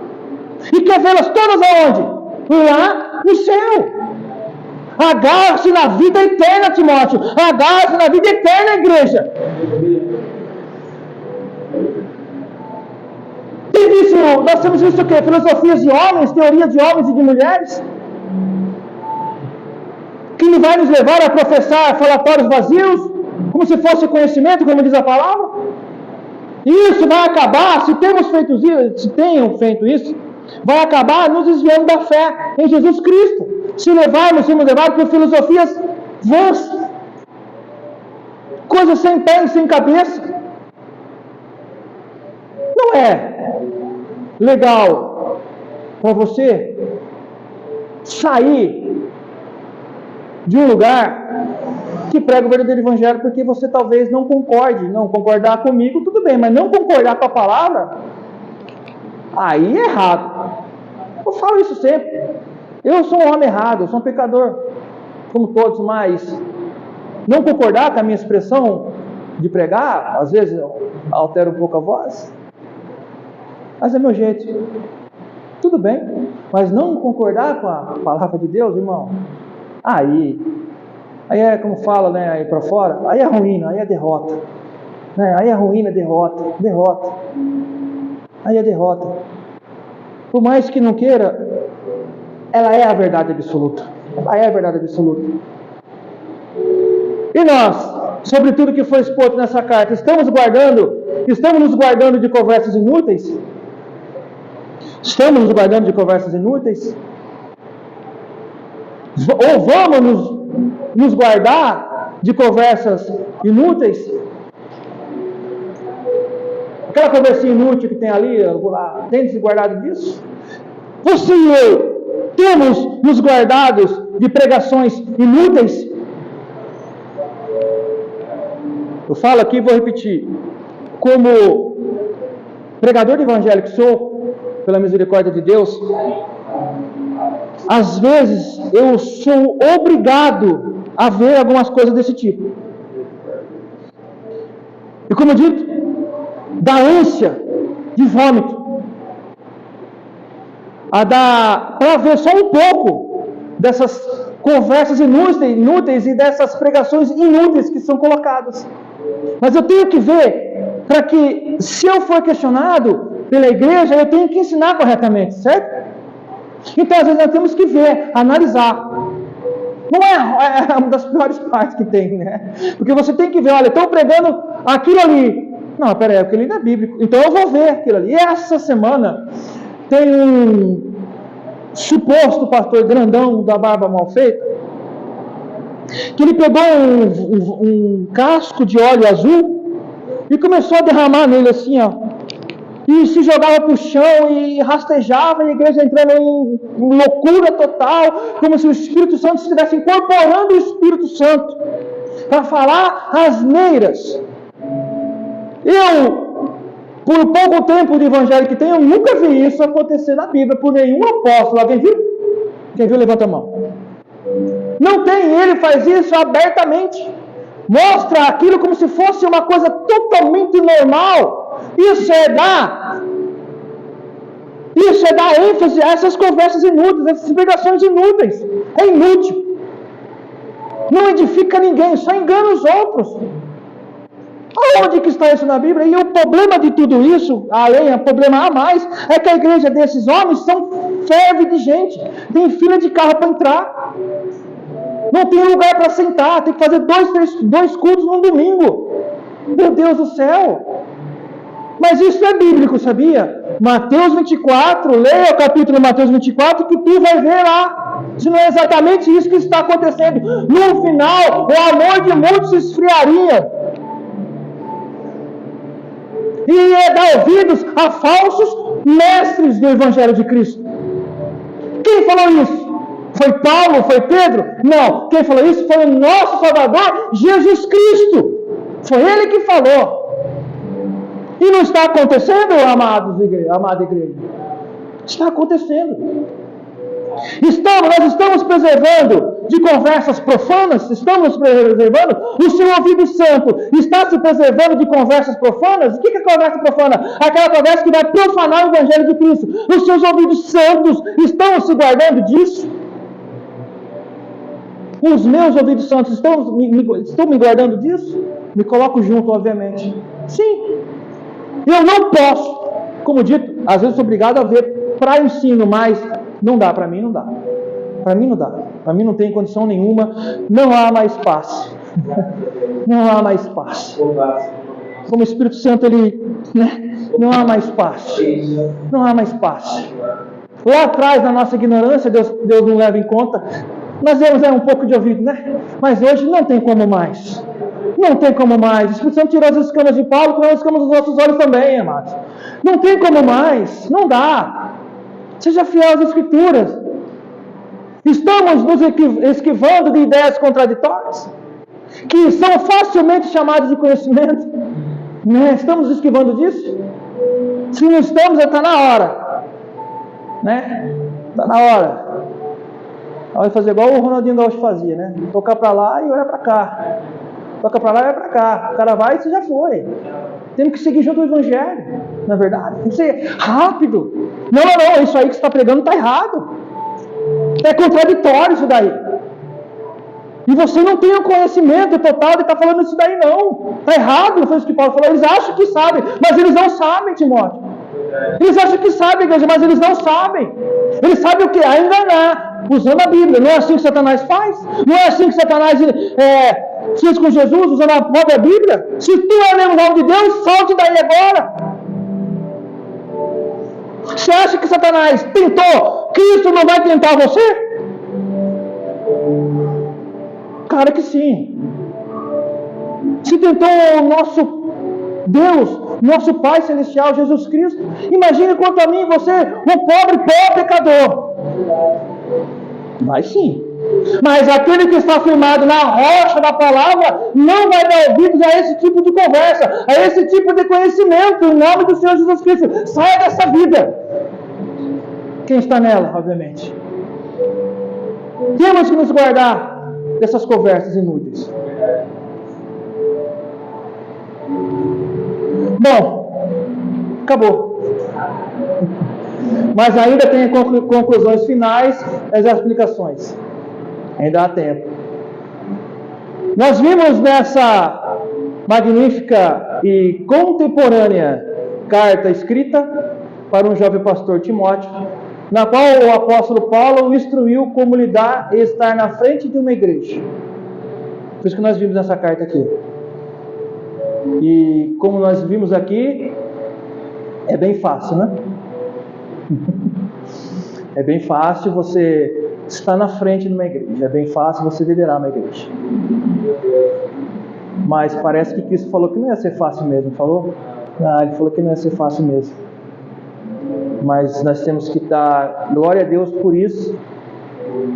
E quer vê-las todas aonde? Lá no céu. Agarra-se na vida eterna, Timóteo. Agarra-se na vida eterna, igreja. E isso, nós temos visto o quê? Filosofias de homens, teorias de homens e de mulheres, que não vai nos levar a professar falatórios vazios, como se fosse conhecimento, como diz a palavra. E isso vai acabar, se tenham feito isso, vai acabar nos desviando da fé em Jesus Cristo. Sermos levados por filosofias vãs, coisas sem pé e sem cabeça. Não é legal para você sair de um lugar que prega o verdadeiro evangelho porque você talvez não concorde. Não concordar comigo, tudo bem, mas não concordar com a palavra, aí é errado. Eu falo isso sempre. Eu sou um homem errado, eu sou um pecador, como todos, mas não concordar com a minha expressão de pregar, às vezes eu altero um pouco a voz, mas é meu jeito. Tudo bem, mas não concordar com a palavra de Deus, irmão, aí é como fala, né, aí para fora, aí é ruína, aí é derrota, né? Aí é ruína, derrota, aí é derrota. Por mais que não queira, ela é a verdade absoluta. Ela é a verdade absoluta. E nós, sobre tudo que foi exposto nessa carta, estamos nos guardando de conversas inúteis? Estamos nos guardando de conversas inúteis? Ou vamos nos guardar de conversas inúteis? Aquela conversinha inútil que tem ali, tem se guardado disso? Você e eu temos nos guardados de pregações inúteis? Eu falo aqui e vou repetir. Como pregador de evangelho que sou, pela misericórdia de Deus, às vezes eu sou obrigado a ver algumas coisas desse tipo. E como eu dito, da ânsia de vômito, para ver só um pouco dessas conversas inúteis e dessas pregações inúteis que são colocadas. Mas eu tenho que ver, para que, se eu for questionado pela igreja, eu tenho que ensinar corretamente, certo? Então, às vezes, nós temos que ver, analisar. Não é uma das piores partes que tem, né? Porque você tem que ver, olha, estão pregando aquilo ali. Não, peraí, aquilo ali não é bíblico. Então, eu vou ver aquilo ali. E essa semana, tem um suposto pastor grandão da barba mal feita, que ele pegou um casco de óleo azul e começou a derramar nele assim, ó, e se jogava para o chão e rastejava, e a igreja entrando em loucura total, como se o Espírito Santo estivesse incorporando o Espírito Santo. para falar asneiras. Por pouco tempo de evangelho que tenho, eu nunca vi isso acontecer na Bíblia por nenhum apóstolo. Alguém viu? Quem viu, levanta a mão. Não tem, ele faz isso abertamente. Mostra aquilo como se fosse uma coisa totalmente normal. Isso é dar ênfase a essas conversas inúteis, essas pregações inúteis. É inútil. Não edifica ninguém, só engana os outros. Onde que está isso na Bíblia? E o problema de tudo isso, o problema a mais, é que a igreja desses homens ferve de gente. Tem fila de carro para entrar. Não tem lugar para sentar. Tem que fazer dois cultos num domingo. Meu Deus do céu! Mas isso é bíblico, sabia? Mateus 24, leia o capítulo de Mateus 24 que tu vai ver lá. Se não é exatamente isso que está acontecendo. No final, o amor de muitos se esfriaria. E dar ouvidos a falsos mestres do Evangelho de Cristo. Quem falou isso? Foi Paulo? Foi Pedro? Não. Quem falou isso foi o nosso Salvador, Jesus Cristo. Foi Ele que falou. E não está acontecendo, amada igreja? Está acontecendo. Nós estamos preservando de conversas profanas? Estamos preservando? O seu ouvido santo está se preservando de conversas profanas? O que é conversa profana? Aquela conversa que vai profanar o Evangelho de Cristo. Os seus ouvidos santos estão se guardando disso? Os meus ouvidos santos estão me guardando disso? Me coloco junto, obviamente. Sim. Eu não posso, como dito, às vezes sou obrigado a ver para ensino, mas não dá, para mim não dá. Para mim não dá. Para mim não tem condição nenhuma. Não há mais passe. Não há mais passe. Como o Espírito Santo, não há mais passe. Não há mais passe. Lá atrás, na nossa ignorância, Deus não leva em conta. Nós temos um pouco de ouvido, né? Mas hoje não tem como mais. Não tem como mais. O Espírito Santo tirou as escamas de Paulo, tirou as escamas dos nossos olhos também, amados. Não tem como mais. Não dá. Seja fiel às Escrituras. Estamos nos esquivando de ideias contraditórias, que são facilmente chamadas de conhecimento. Né? Estamos esquivando disso? Se não estamos, está na hora. Né? Está na hora. Vai fazer igual o Ronaldinho Gaúcho fazia, né? Tocar para lá e olhar para cá. Toca para lá e olha para cá. O cara vai e você já foi. Temos que seguir junto ao Evangelho, na verdade. Tem que ser rápido. Não, isso aí que você está pregando está errado. É contraditório isso daí. E você não tem o conhecimento total de estar falando isso daí, não. Está errado, não foi isso que Paulo falou. Eles acham que sabem, mas eles não sabem, Timóteo. Eles acham que sabem, igreja, mas eles não sabem. Eles sabem o que? A enganar, usando a Bíblia. Não é assim que Satanás faz? Não é assim que Satanás fez com Jesus, usando a própria Bíblia? Se tu é o nome de Deus, salte daí agora. Você acha que Satanás tentou? Cristo não vai tentar você? Claro que sim. Se tentou o nosso Deus, nosso Pai Celestial, Jesus Cristo, imagine quanto a mim, você, um pobre pecador. Vai sim. Mas aquele que está firmado na rocha da palavra não vai dar ouvidos a esse tipo de conversa, a esse tipo de conhecimento, em nome do Senhor Jesus Cristo. Saia dessa vida. Quem está nela, obviamente. Temos que nos guardar dessas conversas inúteis. Bom, acabou. Mas ainda tem conclusões finais e as explicações. Ainda há tempo. Nós vimos nessa magnífica e contemporânea carta escrita para um jovem pastor Timóteo, na qual o apóstolo Paulo o instruiu como lidar e estar na frente de uma igreja. Por isso que nós vimos nessa carta aqui. E como nós vimos aqui, é bem fácil, né? É bem fácil você estar na frente de uma igreja. É bem fácil você liderar uma igreja. Mas parece que Cristo falou que não ia ser fácil mesmo. Falou? Ele falou que não ia ser fácil mesmo. Mas nós temos que dar glória a Deus por isso.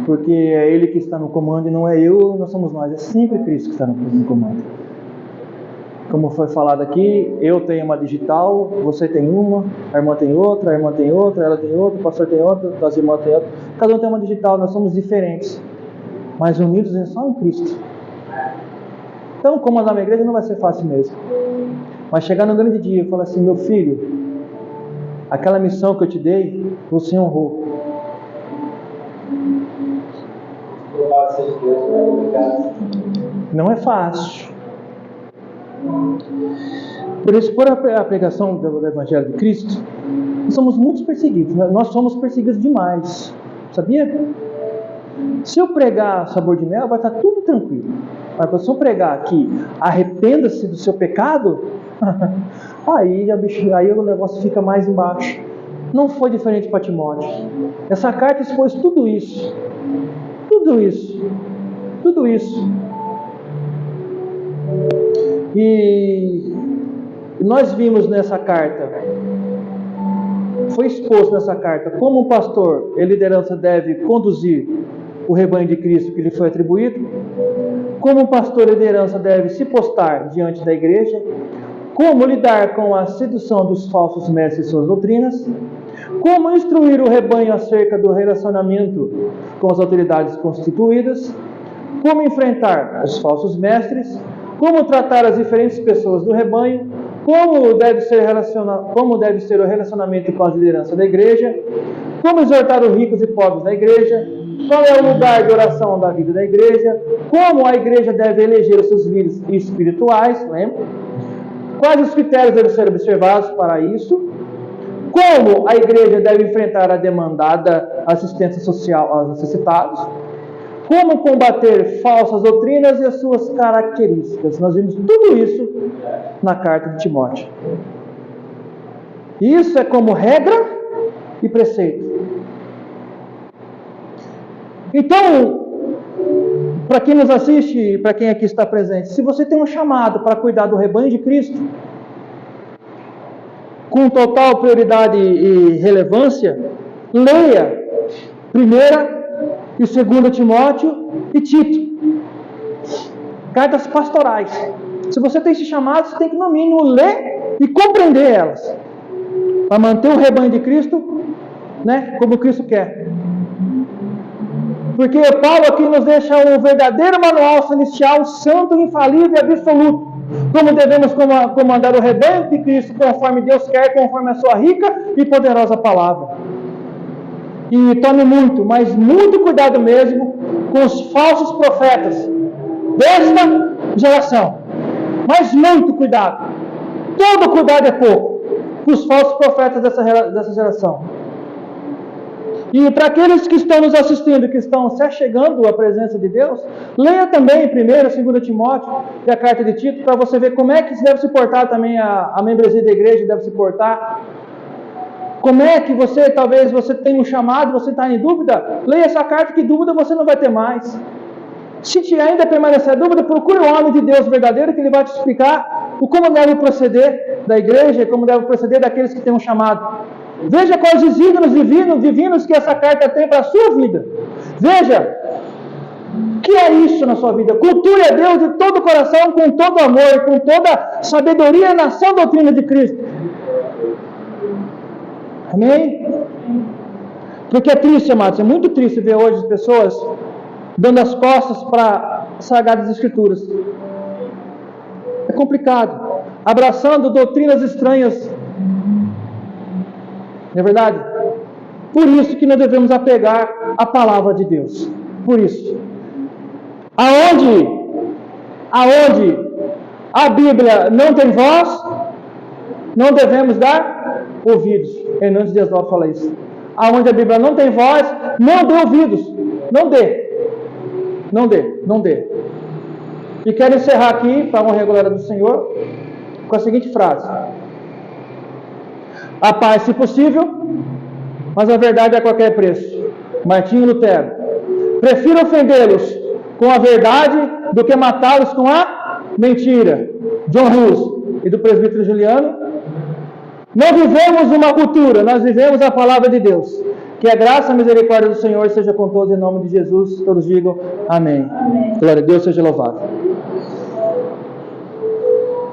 porque é Ele que está no comando e não é eu, não somos nós, é sempre Cristo que está no comando. Como foi falado aqui, eu tenho uma digital, você tem uma, a irmã tem outra, ela tem outra, o pastor tem outra, as irmãs tem outra. Cada um tem uma digital, nós somos diferentes, mas unidos só em Cristo. Então, comandar uma igreja não vai ser fácil mesmo. Mas chegar no grande dia e falar assim: meu filho, aquela missão que eu te dei, você honrou. Não é fácil. Por isso, por a pregação do Evangelho de Cristo, nós somos muito perseguidos. Nós somos perseguidos demais. Sabia? Se eu pregar sabor de mel, vai estar tudo tranquilo. Mas se eu pregar aqui, arrependa-se do seu pecado, aí o negócio fica mais embaixo. Não foi diferente para Timóteo. Essa carta expôs tudo isso. Tudo isso. Tudo isso. E nós vimos nessa carta, foi exposto nessa carta, como um pastor e liderança deve conduzir o rebanho de Cristo que lhe foi atribuído, como um pastor e liderança deve se postar diante da igreja, como lidar com a sedução dos falsos mestres e suas doutrinas, como instruir o rebanho acerca do relacionamento com as autoridades constituídas, como enfrentar os falsos mestres, como tratar as diferentes pessoas do rebanho, como deve ser o relacionamento com as lideranças da igreja, como exortar os ricos e pobres da igreja, qual é o lugar de oração da vida da igreja, como a igreja deve eleger os seus líderes espirituais, lembra? Quais os critérios devem ser observados para isso, como a igreja deve enfrentar a demandada assistência social aos necessitados, como combater falsas doutrinas e as suas características. Nós vimos tudo isso na carta de Timóteo. Isso é como regra e preceito. Então, para quem nos assiste e para quem aqui está presente, se você tem um chamado para cuidar do rebanho de Cristo, com total prioridade e relevância, leia 1 e 2 Timóteo e Tito. Cartas pastorais. Se você tem esse chamado, você tem que, no mínimo, ler e compreender elas. Para manter o rebanho de Cristo, né, como Cristo quer. Porque Paulo aqui nos deixa um verdadeiro manual celestial, santo, infalível e absoluto. Como devemos comandar o rebanho de Cristo conforme Deus quer, conforme a sua rica e poderosa palavra. E tome muito, mas muito cuidado mesmo com os falsos profetas desta geração. Mas muito cuidado. Todo cuidado é pouco com os falsos profetas dessa geração. E para aqueles que estão nos assistindo, que estão se achegando à presença de Deus, leia também 1 e 2 Timóteo e a carta de Tito, para você ver como é que se deve se portar também a membresia da igreja, deve se portar. Como é que talvez você tenha um chamado, você está em dúvida, leia essa carta, que dúvida você não vai ter mais. Se ainda permanecer dúvida, procure o homem de Deus verdadeiro, que ele vai te explicar como deve proceder da igreja, como deve proceder daqueles que têm um chamado. Veja quais desígnios divinos que essa carta tem para a sua vida. Veja, o que é isso na sua vida? Culture a Deus de todo o coração, com todo amor, com toda sabedoria na sã doutrina de Cristo. Amém? Porque é triste, amados, é muito triste ver hoje as pessoas dando as costas para as Sagradas Escrituras. É complicado. Abraçando doutrinas estranhas. Não é verdade? Por isso que nós devemos apegar a palavra de Deus. Por isso. Aonde a Bíblia não tem voz, não devemos dar ouvidos. Hernandes Dias Lopes fala isso. Aonde a Bíblia não tem voz, não dê ouvidos. Não dê. E quero encerrar aqui, para a honra e glória do Senhor, com a seguinte frase: a paz, se possível, mas a verdade a qualquer preço. Martinho Lutero. Prefiro ofendê-los com a verdade do que matá-los com a mentira. John Hus. E do presbítero Juliano. Não vivemos uma cultura, nós vivemos a palavra de Deus. Que a graça e a misericórdia do Senhor seja com todos, em nome de Jesus. Todos digam amém. Amém. Glória a Deus, seja louvado.